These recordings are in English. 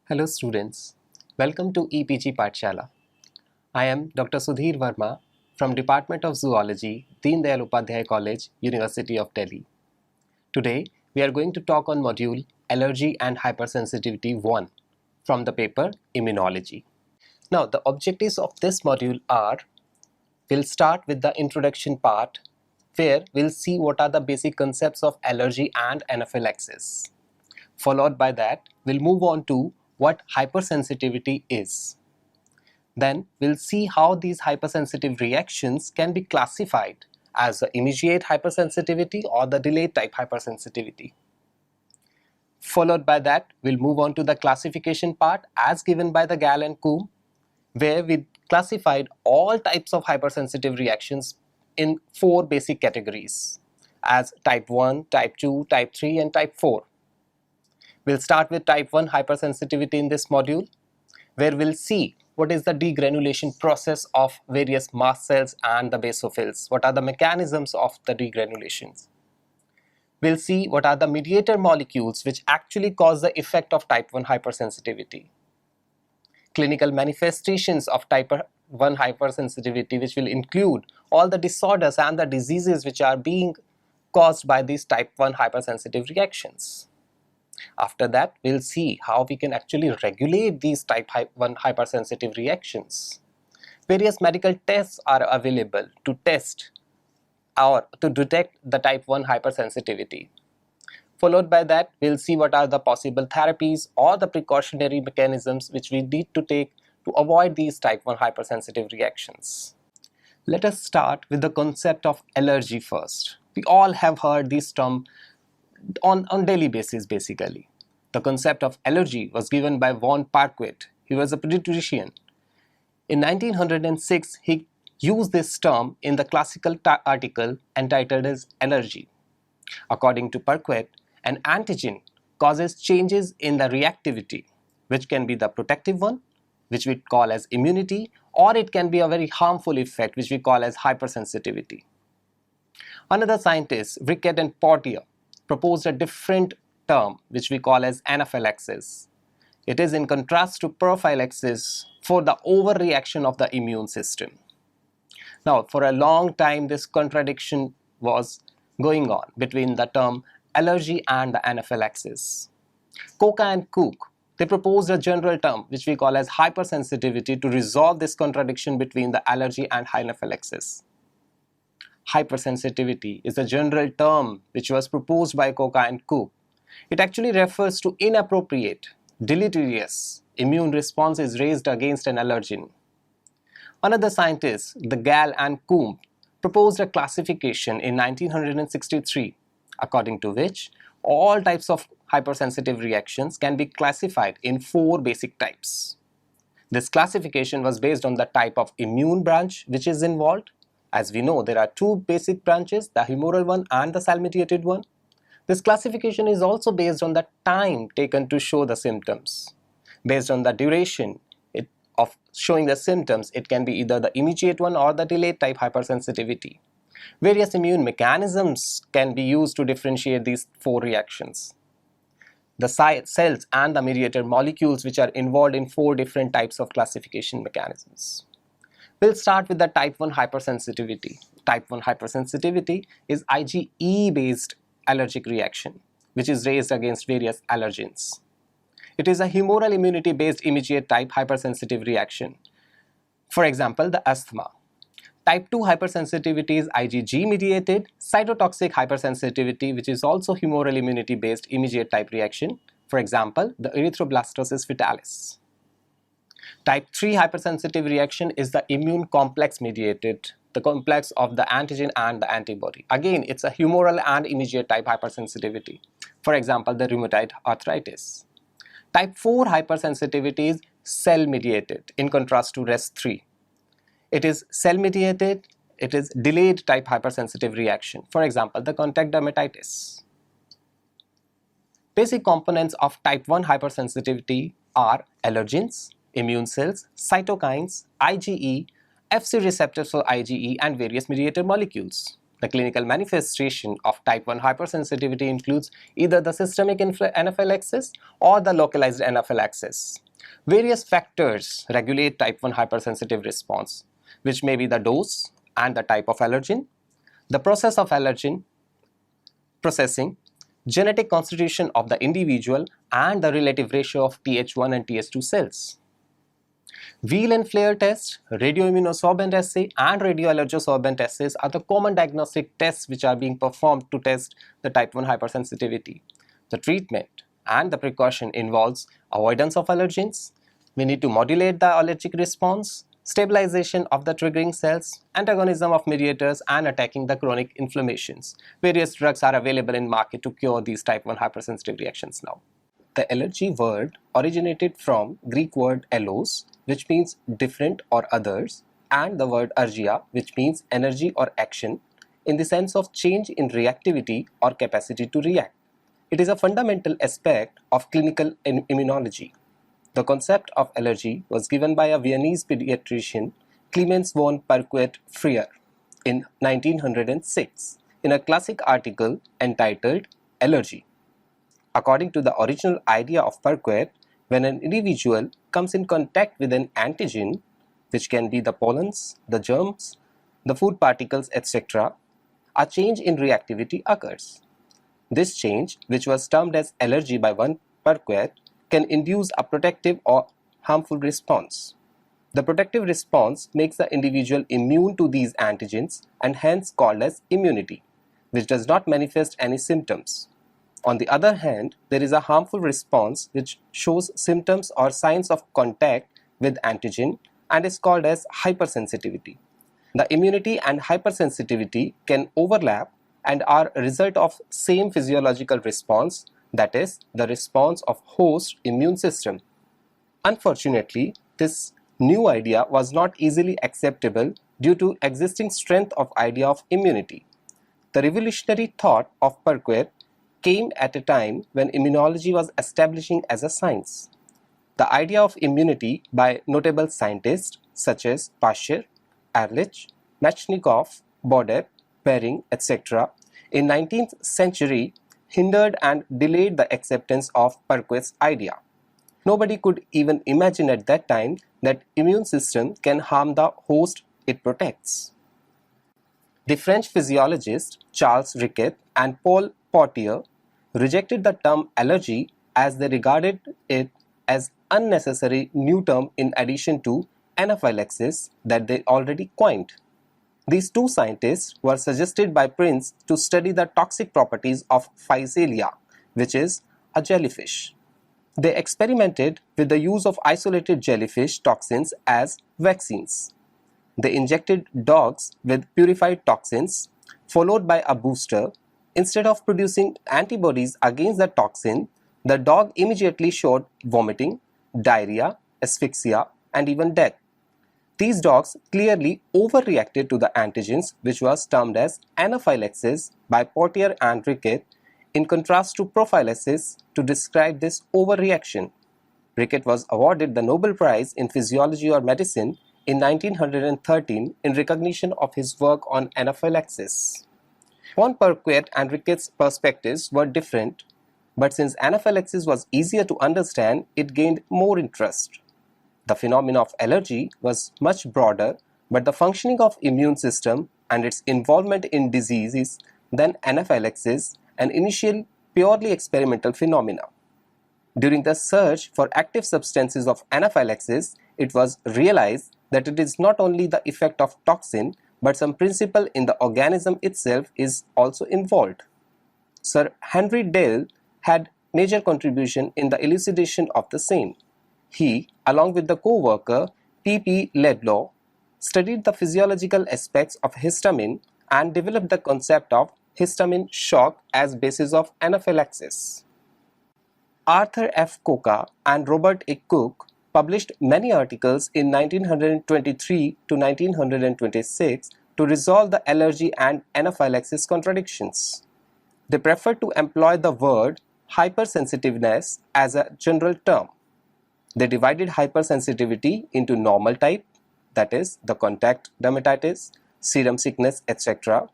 Hello students, welcome to EPG Pathshala. I am Dr. Sudhir Verma from Department of Zoology, Deen Dayal Upadhyay College, University of Delhi. Today we are going to talk on module Allergy and Hypersensitivity 1 from the paper Immunology. Now the objectives of this module are, we'll start with the introduction part where we'll see what are the basic concepts of allergy and anaphylaxis. Followed by that, we'll move on to what hypersensitivity is. Then we'll see how these hypersensitive reactions can be classified as the immediate hypersensitivity or the delayed type hypersensitivity. Followed by that, we'll move on to the classification part as given by the Gall and Coombe, where we classified all types of hypersensitive reactions in 4 basic categories as type 1, type 2, type 3 and type 4. We'll start with type 1 hypersensitivity in this module, where we'll see what is the degranulation process of various mast cells and the basophils. What are the mechanisms of the degranulations? We'll see what are the mediator molecules which actually cause the effect of type 1 hypersensitivity. Clinical manifestations of type 1 hypersensitivity, which will include all the disorders and the diseases which are being caused by these type 1 hypersensitive reactions. After that, we'll see how we can actually regulate these type 1 hypersensitive reactions. Various medical tests are available to test or to detect the type 1 hypersensitivity. Followed by that, we'll see what are the possible therapies or the precautionary mechanisms which we need to take to avoid these type 1 hypersensitive reactions. Let us start with the concept of allergy first. We all have heard this term on daily basis basically. The concept of allergy was given by von Parquet. He was a pediatrician. In 1906, he used this term in the classical article entitled as allergy. According to Parquet, an antigen causes changes in the reactivity, which can be the protective one, which we call as immunity, or it can be a very harmful effect, which we call as hypersensitivity. Another scientist, Rickett and Portier, proposed a different term which we call as anaphylaxis. It is in contrast to prophylaxis for the overreaction of the immune system. Now, for a long time this contradiction was going on between the term allergy and the anaphylaxis. Coca and Cook, they proposed a general term which we call as hypersensitivity to resolve this contradiction between the allergy and anaphylaxis. Hypersensitivity is a general term which was proposed by Coca and Cook. It actually refers to inappropriate, deleterious immune responses raised against an allergen. Another scientist, the Gall and Coombe, proposed a classification in 1963, according to which all types of hypersensitive reactions can be classified in 4 basic types. This classification was based on the type of immune branch which is involved. As we know, there are 2 basic branches, the humoral one and the cell-mediated one. This classification is also based on the time taken to show the symptoms. Based on the duration of showing the symptoms, it can be either the immediate one or the delayed type hypersensitivity. Various immune mechanisms can be used to differentiate these 4 reactions. The cells and the mediator molecules which are involved in 4 different types of classification mechanisms. We'll start with the type 1 hypersensitivity. Type 1 hypersensitivity is IgE based allergic reaction which is raised against various allergens. It is a humoral immunity based immediate type hypersensitive reaction. For example, the asthma. Type 2 hypersensitivity is IgG mediated cytotoxic hypersensitivity which is also humoral immunity based immediate type reaction. For example, the erythroblastosis fetalis. Type 3 hypersensitive reaction is the immune complex mediated, the complex of the antigen and the antibody. Again, it's a humoral and immediate type hypersensitivity. For example, the rheumatoid arthritis. Type 4 hypersensitivity is cell mediated in contrast to RES3. It is cell mediated, it is delayed type hypersensitive reaction. For example, the contact dermatitis. Basic components of type 1 hypersensitivity are allergens, immune cells, cytokines, IgE, Fc receptors for IgE and various mediator molecules. The clinical manifestation of type 1 hypersensitivity includes either the systemic anaphylaxis or the localized anaphylaxis. Various factors regulate type 1 hypersensitive response, which may be the dose and the type of allergen, the process of allergen processing, genetic constitution of the individual, and the relative ratio of Th1 and Th2 cells. Wheel and flare test, radioimmunosorbent assay, and radioallergosorbent assays are the common diagnostic tests which are being performed to test the type 1 hypersensitivity. The treatment and the precaution involves avoidance of allergens. We need to modulate the allergic response, stabilization of the triggering cells, antagonism of mediators, and attacking the chronic inflammations. Various drugs are available in market to cure these type 1 hypersensitive reactions now. The allergy word originated from Greek word allos, which means different or others, and the word ergia, which means energy or action, in the sense of change in reactivity or capacity to react. It is a fundamental aspect of clinical immunology. The concept of allergy was given by a Viennese pediatrician, Clemens von Perquet-Freyer, in 1906 in a classic article entitled Allergy. According to the original idea of Perquet, when an individual comes in contact with an antigen, which can be the pollens, the germs, the food particles, etc., a change in reactivity occurs. This change, which was termed as allergy by von Perquet, can induce a protective or harmful response. The protective response makes the individual immune to these antigens and hence called as immunity, which does not manifest any symptoms. On the other hand, there is a harmful response which shows symptoms or signs of contact with antigen and is called as hypersensitivity. The immunity and hypersensitivity can overlap and are a result of same physiological response, that is, the response of host immune system. Unfortunately, this new idea was not easily acceptable due to existing strength of idea of immunity. The revolutionary thought of Perquet came at a time when immunology was establishing as a science. The idea of immunity by notable scientists such as Pasteur, Ehrlich, Mechnikov, Bodet, Bering, etc. in 19th century hindered and delayed the acceptance of Perquet's idea. Nobody could even imagine at that time that immune system can harm the host it protects. The French physiologists Charles Riquet and Paul Pottier rejected the term allergy as they regarded it as unnecessary new term in addition to anaphylaxis that they already coined. These two scientists were suggested by Prince to study the toxic properties of Physalia, which is a jellyfish. They experimented with the use of isolated jellyfish toxins as vaccines. They injected dogs with purified toxins, followed by a booster. Instead of producing antibodies against the toxin, the dog immediately showed vomiting, diarrhea, asphyxia, and even death. These dogs clearly overreacted to the antigens, which was termed as anaphylaxis by Pottier and Riquet, in contrast to prophylaxis to describe this overreaction. Riquet was awarded the Nobel Prize in Physiology or Medicine in 1913 in recognition of his work on anaphylaxis. Von Perquet and Riquet's perspectives were different, but since anaphylaxis was easier to understand, it gained more interest. The phenomena of allergy was much broader, but the functioning of immune system and its involvement in diseases than anaphylaxis, an initial purely experimental phenomena. During the search for active substances of anaphylaxis, it was realized that it is not only the effect of toxin, but some principle in the organism itself is also involved. Sir Henry Dale had major contribution in the elucidation of the same. He, along with the co-worker P.P. Ledlow, studied the physiological aspects of histamine and developed the concept of histamine shock as basis of anaphylaxis. Arthur F. Koka and Robert A. Cook published many articles in 1923 to 1926 to resolve the allergy and anaphylaxis contradictions. They preferred to employ the word hypersensitiveness as a general term. They divided hypersensitivity into normal type, that is, the contact dermatitis, serum sickness, etc.,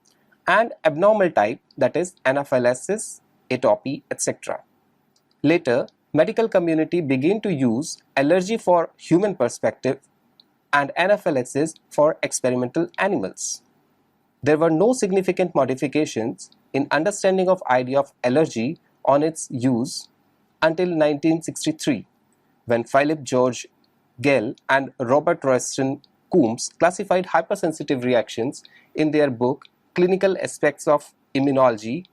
and abnormal type, that is anaphylaxis, atopy, etc. Later, medical community began to use allergy for human perspective and anaphylaxis for experimental animals. There were no significant modifications in understanding of idea of allergy on its use until 1963, when Philip George Gell and Robert Royston Coombs classified hypersensitive reactions in their book Clinical Aspects of Immunology.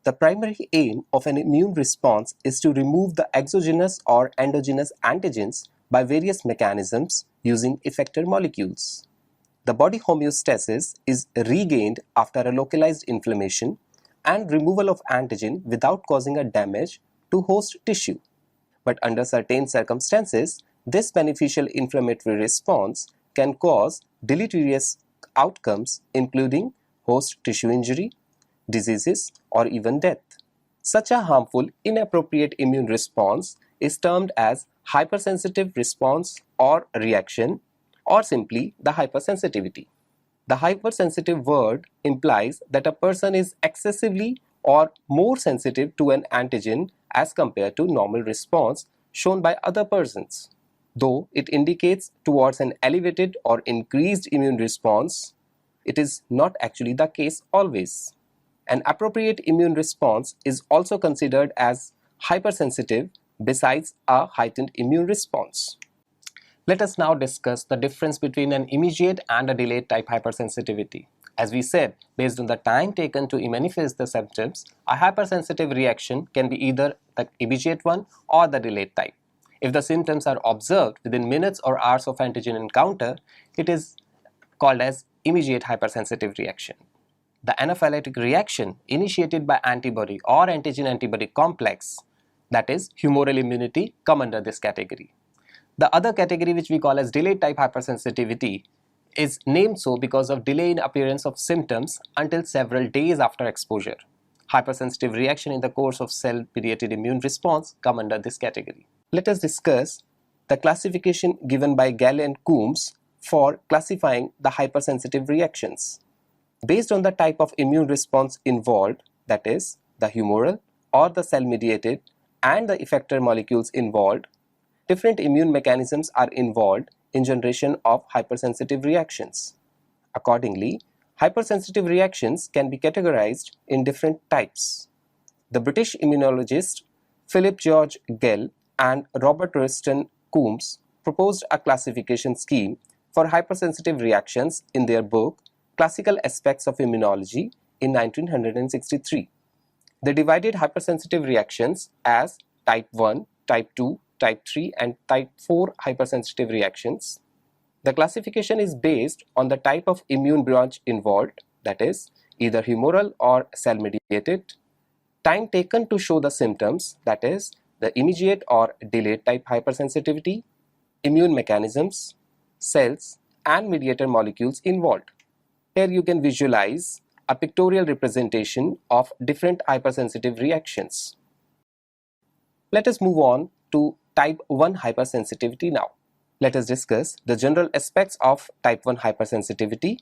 The primary aim of an immune response is to remove the exogenous or endogenous antigens by various mechanisms using effector molecules. The body homeostasis is regained after a localized inflammation and removal of antigen without causing a damage to host tissue. But under certain circumstances, this beneficial inflammatory response can cause deleterious outcomes, including host tissue injury, diseases, or even death. Such a harmful, inappropriate immune response is termed as hypersensitive response or reaction, or simply the hypersensitivity. The hypersensitive word implies that a person is excessively or more sensitive to an antigen as compared to normal response shown by other persons. Though it indicates towards an elevated or increased immune response, it is not actually the case always. An appropriate immune response is also considered as hypersensitive besides a heightened immune response. Let us now discuss the difference between an immediate and a delayed type hypersensitivity. As we said, based on the time taken to manifest the symptoms, a hypersensitive reaction can be either the immediate one or the delayed type. If the symptoms are observed within minutes or hours of antigen encounter, it is called as immediate hypersensitive reaction. The anaphylactic reaction initiated by antibody or antigen-antibody complex, that is humoral immunity, come under this category. The other category, which we call as delayed type hypersensitivity, is named so because of delay in appearance of symptoms until several days after exposure. Hypersensitive reaction in the course of cell-mediated immune response come under this category. Let us discuss the classification given by Gell and Coombs for classifying the hypersensitive reactions. Based on the type of immune response involved, that is, the humoral or the cell-mediated, and the effector molecules involved, different immune mechanisms are involved in generation of hypersensitive reactions. Accordingly, hypersensitive reactions can be categorized in different types. The British immunologist Philip George Gell and Robert Royston Coombs proposed a classification scheme for hypersensitive reactions in their book Classical Aspects of Immunology in 1963. They divided hypersensitive reactions as type 1, type 2, type 3 and type 4 hypersensitive reactions. The classification is based on the type of immune branch involved, that is, either humoral or cell-mediated, time taken to show the symptoms, that is, the immediate or delayed type hypersensitivity, immune mechanisms, cells, and mediator molecules involved. Here you can visualize a pictorial representation of different hypersensitive reactions. Let us move on to type 1 hypersensitivity now. Let us discuss the general aspects of type 1 hypersensitivity.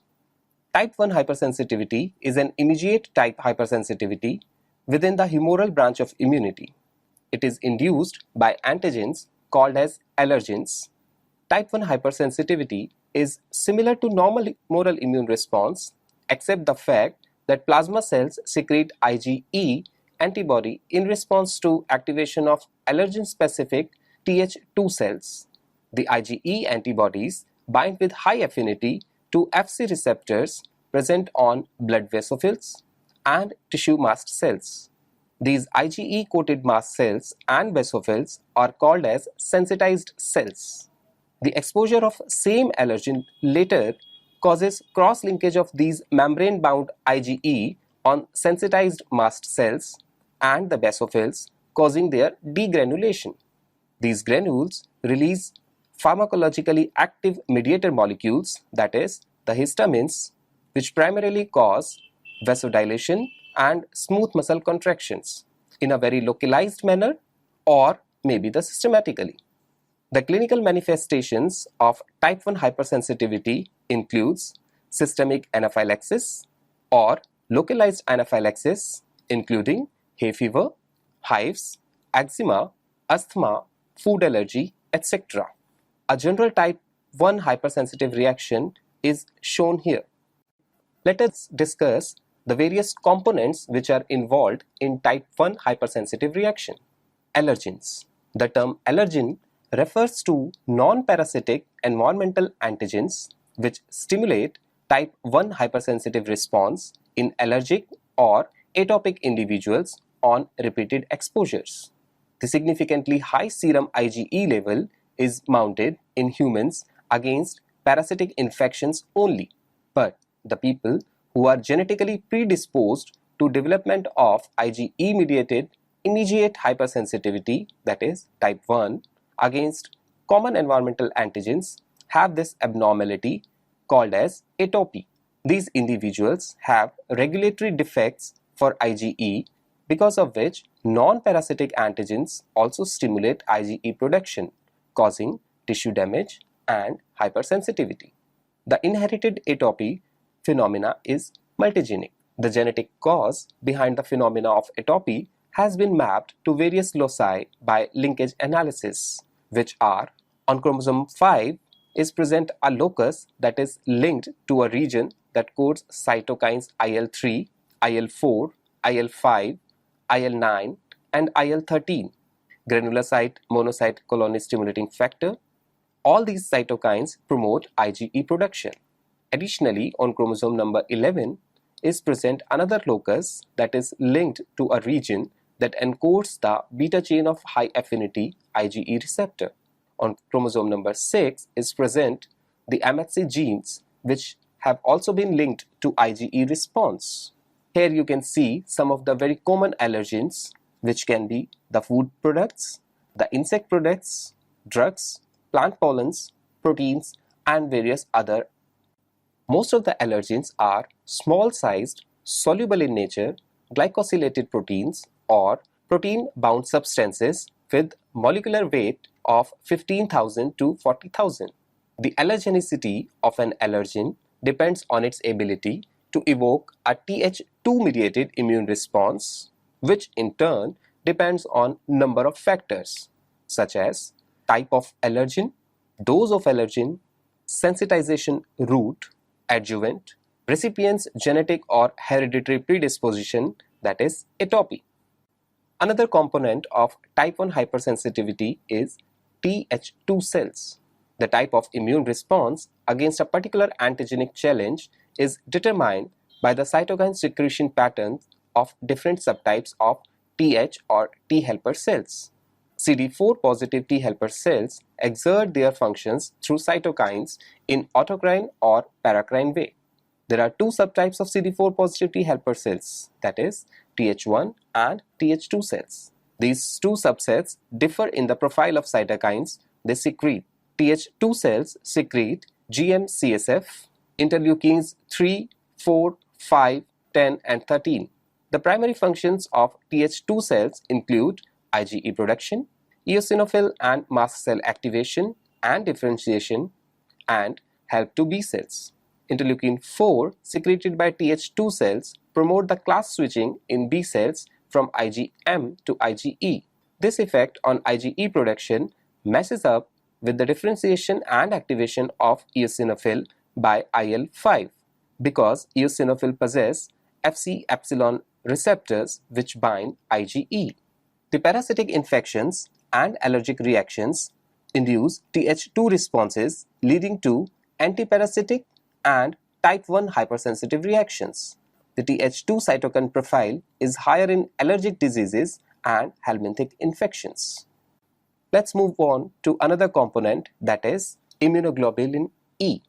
Type 1 hypersensitivity is an immediate type hypersensitivity within the humoral branch of immunity. It is induced by antigens called as allergens. Type 1 hypersensitivity is similar to normal humoral immune response, except the fact that plasma cells secrete IgE antibody in response to activation of allergen-specific Th2 cells. The IgE antibodies bind with high affinity to Fc receptors present on blood basophils and tissue mast cells. These IgE-coated mast cells and basophils are called as sensitized cells. The exposure of same allergen later causes cross-linkage of these membrane-bound IgE on sensitized mast cells and the basophils, causing their degranulation. These granules release pharmacologically active mediator molecules, that is, the histamines, which primarily cause vasodilation and smooth muscle contractions in a very localized manner or maybe systematically. The clinical manifestations of type 1 hypersensitivity includes systemic anaphylaxis or localized anaphylaxis, including hay fever, hives, eczema, asthma, food allergy, etc. A general type 1 hypersensitive reaction is shown here. Let us discuss the various components which are involved in type 1 hypersensitive reaction. Allergens. The term allergen refers to non-parasitic environmental antigens which stimulate type 1 hypersensitive response in allergic or atopic individuals on repeated exposures. The significantly high serum IgE level is mounted in humans against parasitic infections only, but the people who are genetically predisposed to development of IgE-mediated immediate hypersensitivity, that is type 1, against common environmental antigens have this abnormality called as atopy. These individuals have regulatory defects for IgE, because of which non-parasitic antigens also stimulate IgE production, causing tissue damage and hypersensitivity. The inherited atopy phenomena is multigenic. The genetic cause behind the phenomena of atopy has been mapped to various loci by linkage analysis, which are: on chromosome 5 is present a locus that is linked to a region that codes cytokines IL-3, IL-4, IL-5, IL-9 and IL-13, granulocyte monocyte colony stimulating factor. All these cytokines promote IgE production. Additionally, on chromosome number 11 is present another locus that is linked to a region that encodes the beta chain of high affinity IgE receptor. On chromosome number 6 is present the MHC genes, which have also been linked to IgE response. Here you can see some of the very common allergens, which can be the food products, the insect products, drugs, plant pollens, proteins, and various other. Most of the allergens are small-sized, soluble in nature, glycosylated proteins or protein-bound substances with molecular weight of 15,000 to 40,000. The allergenicity of an allergen depends on its ability to evoke a Th2-mediated immune response, which in turn depends on number of factors such as type of allergen, dose of allergen, sensitization route, adjuvant, recipient's genetic or hereditary predisposition, that is atopy. Another component of type 1 hypersensitivity is Th2 cells. The type of immune response against a particular antigenic challenge is determined by the cytokine secretion patterns of different subtypes of Th or T helper cells. CD4 positive T helper cells exert their functions through cytokines in autocrine or paracrine way. There are two subtypes of CD4 positive T helper cells, that is Th1 and Th2 cells. These two subsets differ in the profile of cytokines they secrete. Th2 cells secrete GM-CSF, interleukins 3, 4, 5, 10 and 13. The primary functions of Th2 cells include IgE production, eosinophil and mast cell activation and differentiation, and help to B cells. Interleukin 4 secreted by Th2 cells promote the class switching in B cells from IgM to IgE. This effect on IgE production messes up with the differentiation and activation of eosinophil by IL-5 because eosinophil possess Fc epsilon receptors which bind IgE. The parasitic infections and allergic reactions induce Th2 responses leading to antiparasitic and type 1 hypersensitive reactions. The Th2 cytokine profile is higher in allergic diseases and helminthic infections. Let's move on to another component, that is immunoglobulin E.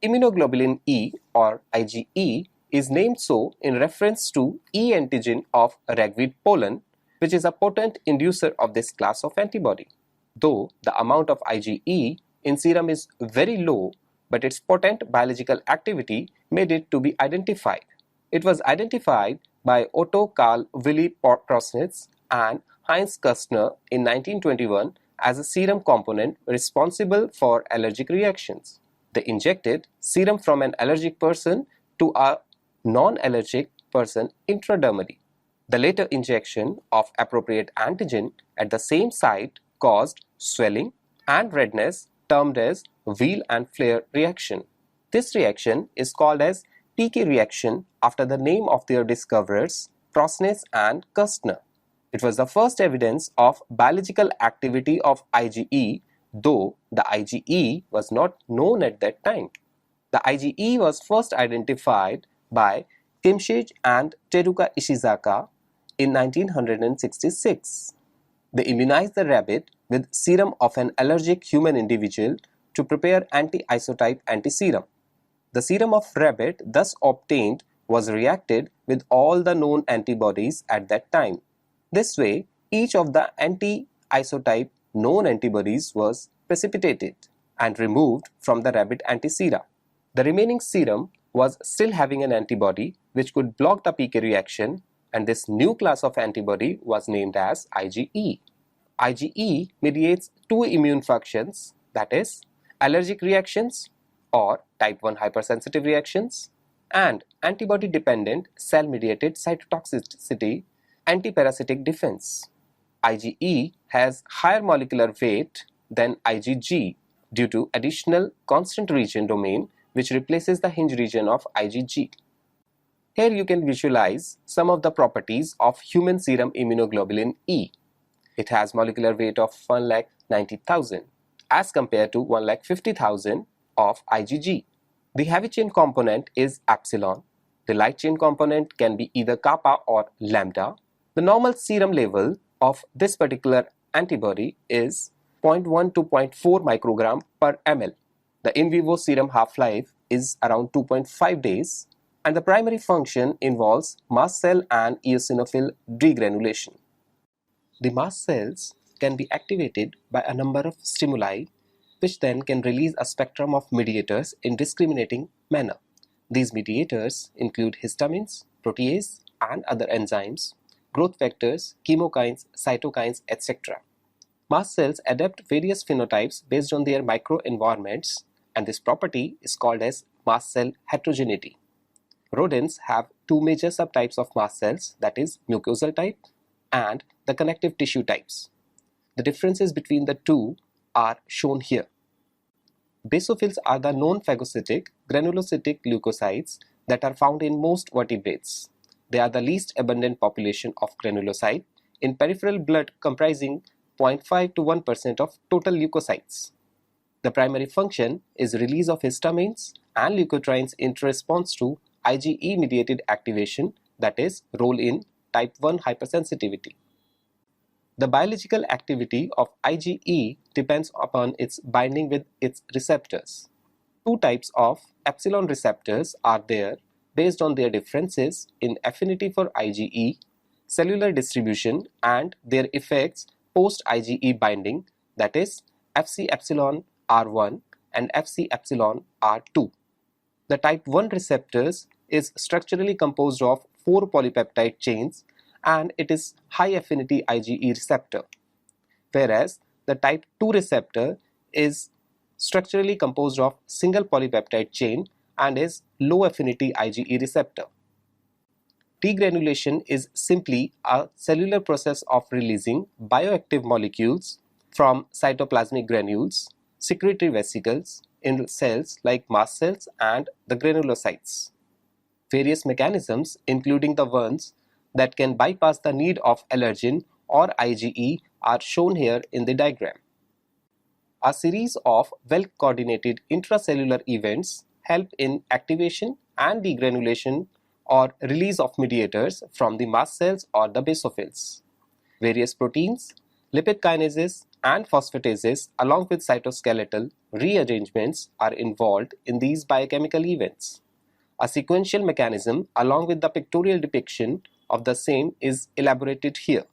Immunoglobulin E or IgE is named so in reference to E antigen of ragweed pollen, which is a potent inducer of this class of antibody. Though the amount of IgE in serum is very low, but its potent biological activity made it to be identified. It was identified by Otto Karl Willi Prosnitz and Heinz Kastner in 1921 as a serum component responsible for allergic reactions. They injected serum from an allergic person to a non-allergic person intradermally. The later injection of appropriate antigen at the same site caused swelling and redness termed as wheal and flare reaction. This reaction is called as PK reaction after the name of their discoverers, Prosness and Kastner. It was the first evidence of biological activity of IgE, though the IgE was not known at that time. The IgE was first identified by Kimchij and Teruka Ishizaka in 1966. They immunized the rabbit with serum of an allergic human individual to prepare anti-isotype antiserum. The serum of rabbit thus obtained was reacted with all the known antibodies at that time. This way, each of the anti-isotype known antibodies was precipitated and removed from the rabbit antisera. The remaining serum was still having an antibody which could block the PK reaction, and this new class of antibody was named as IgE. IgE mediates two immune functions, that is, allergic reactions or type 1 hypersensitive reactions and antibody-dependent cell-mediated cytotoxicity, antiparasitic defense. IgE has higher molecular weight than IgG due to additional constant region domain which replaces the hinge region of IgG. Here you can visualize some of the properties of human serum immunoglobulin E. It has molecular weight of 1,90,000 as compared to 1,50,000 of IgG. The heavy chain component is epsilon. The light chain component can be either kappa or lambda. The normal serum level of this particular antibody is 0.1 to 0.4 microgram per ml. The in vivo serum half-life is around 2.5 days, and the primary function involves mast cell and eosinophil degranulation. The mast cells can be activated by a number of stimuli, which then can release a spectrum of mediators in discriminating manner. These mediators include histamines, protease, and other enzymes, growth factors, chemokines, cytokines, etc. Mast cells adapt various phenotypes based on their microenvironments, and this property is called as mast cell heterogeneity. Rodents have two major subtypes of mast cells, that is, mucosal type and the connective tissue types. The differences between the two are shown here. Basophils are the non-phagocytic granulocytic leukocytes that are found in most vertebrates. They are the least abundant population of granulocyte in peripheral blood, comprising 0.5 to 1% of total leukocytes. The primary function is release of histamines and leukotrienes in response to IgE-mediated activation, that is, role in type 1 hypersensitivity. The biological activity of IgE depends upon its binding with its receptors. Two types of epsilon receptors are there based on their differences in affinity for IgE, cellular distribution, and their effects post-IgE binding, that is, Fc epsilon R1 and Fc epsilon R2. The type 1 receptors is structurally composed of 4 polypeptide chains, and it is high affinity IgE receptor, whereas the type 2 receptor is structurally composed of single polypeptide chain and is low affinity IgE receptor. Degranulation is simply a cellular process of releasing bioactive molecules from cytoplasmic granules, secretory vesicles in cells like mast cells and the granulocytes. Various mechanisms, including the ones that can bypass the need of allergen or IgE, are shown here in the diagram. A series of well-coordinated intracellular events help in activation and degranulation or release of mediators from the mast cells or the basophils. Various proteins, lipid kinases, and phosphatases along with cytoskeletal rearrangements are involved in these biochemical events. A sequential mechanism along with the pictorial depiction of the same is elaborated here.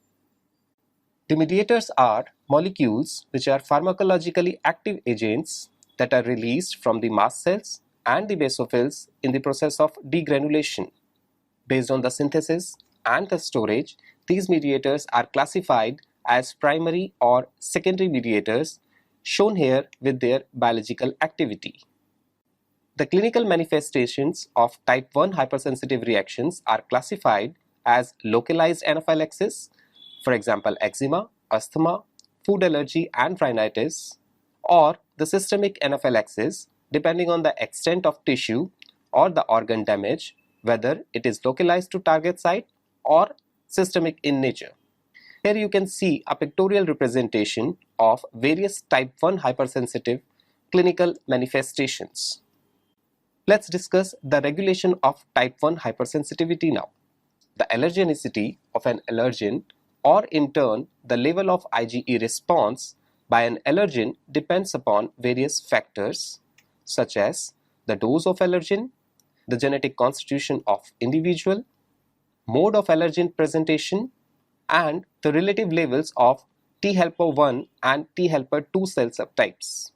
The mediators are molecules which are pharmacologically active agents that are released from the mast cells and the basophils in the process of degranulation. Based on the synthesis and the storage, these mediators are classified as primary or secondary mediators, shown here with their biological activity. The clinical manifestations of type 1 hypersensitive reactions are classified as localized anaphylaxis, for example eczema, asthma, food allergy and rhinitis, or the systemic anaphylaxis depending on the extent of tissue or the organ damage, whether it is localized to target site or systemic in nature. Here you can see a pictorial representation of various type 1 hypersensitive clinical manifestations. Let's discuss the regulation of type 1 hypersensitivity now. The allergenicity of an allergen, or in turn the level of IgE response by an allergen, depends upon various factors such as the dose of allergen, the genetic constitution of individual, mode of allergen presentation, and the relative levels of T helper 1 and T helper 2 cell subtypes.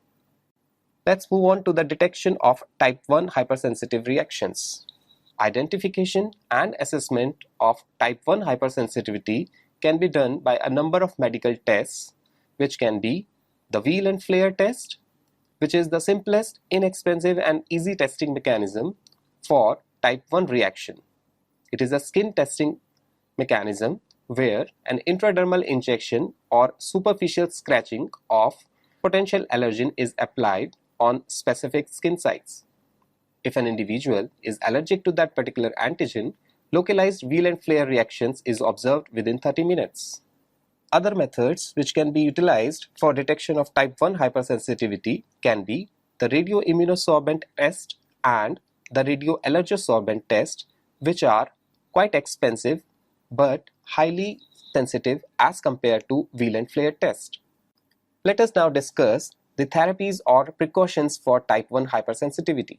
Let's move on to the detection of type 1 hypersensitive reactions. Identification and assessment of type 1 hypersensitivity can be done by a number of medical tests, which can be the wheel and flare test, which is the simplest, inexpensive and easy testing mechanism for type 1 reaction. It is a skin testing mechanism where an intradermal injection or superficial scratching of potential allergen is applied on specific skin sites. If an individual is allergic to that particular antigen, localized wheel and flare reactions is observed within 30 minutes. Other methods which can be utilized for detection of type 1 hypersensitivity can be the radioimmunosorbent test and the radioallergosorbent test, which are quite expensive but highly sensitive as compared to wheel and flare test. Let us now discuss the therapies or precautions for type 1 hypersensitivity.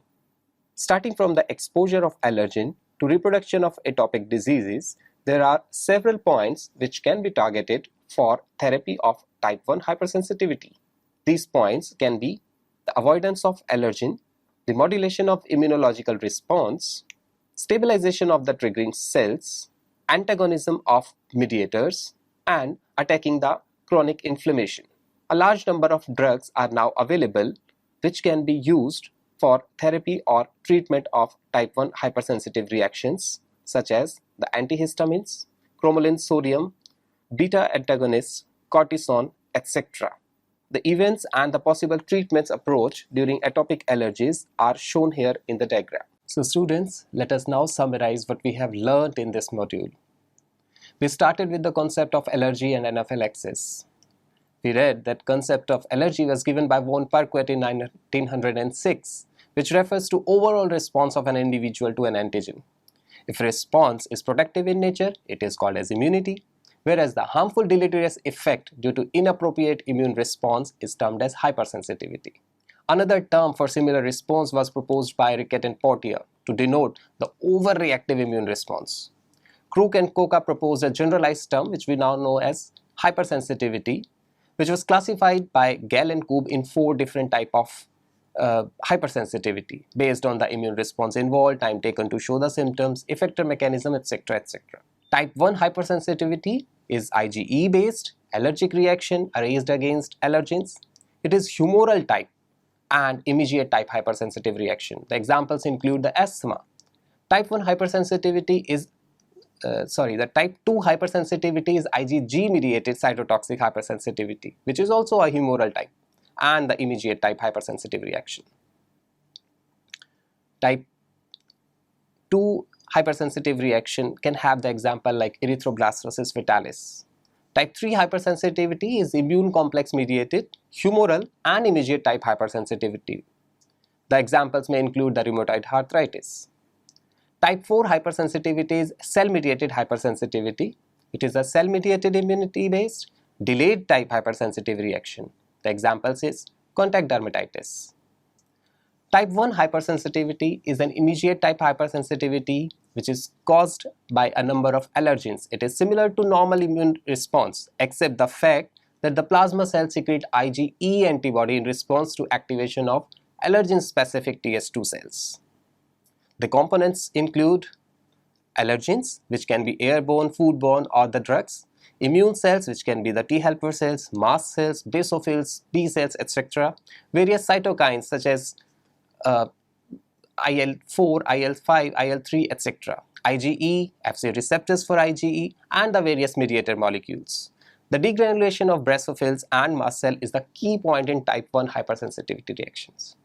Starting from the exposure of allergen to reproduction of atopic diseases, there are several points which can be targeted for therapy of type 1 hypersensitivity. These points can be the avoidance of allergen, the modulation of immunological response, stabilization of the triggering cells, antagonism of mediators, and attacking the chronic inflammation. A large number of drugs are now available which can be used for therapy or treatment of type 1 hypersensitive reactions, such as the antihistamines, cromolyn sodium, beta antagonists, cortisone, etc. The events and the possible treatments approach during atopic allergies are shown here in the diagram. So students, let us now summarize what we have learned in this module. We started with the concept of allergy and anaphylaxis. We read that concept of allergy was given by von Perquet in 1906, which refers to overall response of an individual to an antigen. If response is protective in nature, it is called as immunity, whereas the harmful deleterious effect due to inappropriate immune response is termed as hypersensitivity. Another term for similar response was proposed by Rickett and Portier to denote the overreactive immune response. Crook and Coca proposed a generalized term which we now know as hypersensitivity, which was classified by Gell and Koob in 4 different types of hypersensitivity based on the immune response involved, time taken to show the symptoms, effector mechanism, etc. etc. Type 1 hypersensitivity is IgE based, allergic reaction raised against allergens. It is humoral type and immediate type hypersensitive reaction. The examples include the asthma. Type 1 hypersensitivity is the type 2 hypersensitivity is IgG mediated cytotoxic hypersensitivity, which is also a humoral type, and the immediate type hypersensitive reaction. Type 2 hypersensitive reaction can have the example like erythroblastosis fetalis. Type 3 hypersensitivity is immune complex mediated, humoral and immediate type hypersensitivity. The examples may include the rheumatoid arthritis. Type 4 hypersensitivity is cell-mediated hypersensitivity. It is a cell-mediated immunity-based, delayed type hypersensitive reaction. The examples is contact dermatitis. Type 1 hypersensitivity is an immediate type hypersensitivity which is caused by a number of allergens. It is similar to normal immune response except the fact that the plasma cells secrete IgE antibody in response to activation of allergen-specific Th2 cells. The components include allergens, which can be airborne, foodborne, or the drugs, immune cells, which can be the T helper cells, mast cells, basophils, B cells, etc., various cytokines such as IL-4, IL-5, IL-3, etc., IgE, Fc receptors for IgE, and the various mediator molecules. The degranulation of basophils and mast cell is the key point in type 1 hypersensitivity reactions.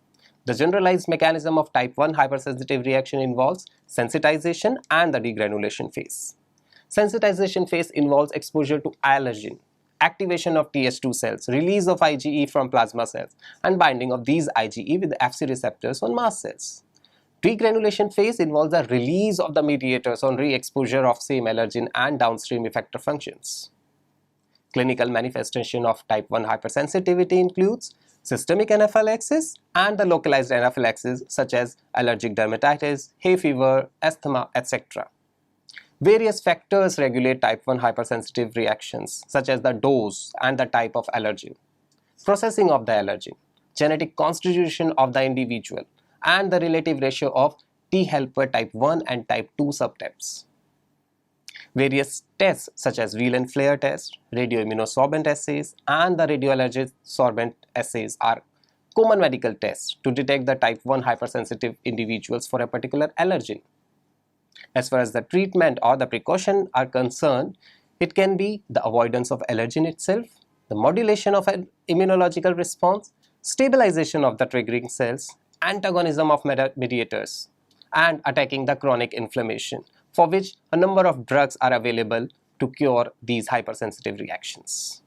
The generalized mechanism of type 1 hypersensitive reaction involves sensitization and the degranulation phase. Sensitization phase involves exposure to allergen, activation of Th2 cells, release of IgE from plasma cells, and binding of these IgE with Fc receptors on mast cells. Degranulation phase involves the release of the mediators on re-exposure of same allergen and downstream effector functions. Clinical manifestation of type 1 hypersensitivity includes systemic anaphylaxis and the localized anaphylaxis such as allergic dermatitis, hay fever, asthma, etc. Various factors regulate type 1 hypersensitive reactions such as the dose and the type of allergen, processing of the allergen, genetic constitution of the individual, and the relative ratio of T helper type 1 and type 2 subtypes. Various tests such as Whelan-Flair test, radioimmunosorbent assays, and the radioallergen sorbent assays are common medical tests to detect the type 1 hypersensitive individuals for a particular allergen. As far as the treatment or the precaution are concerned, it can be the avoidance of allergen itself, the modulation of an immunological response, stabilization of the triggering cells, antagonism of mediators, and attacking the chronic inflammation, for which a number of drugs are available to cure these hypersensitive reactions.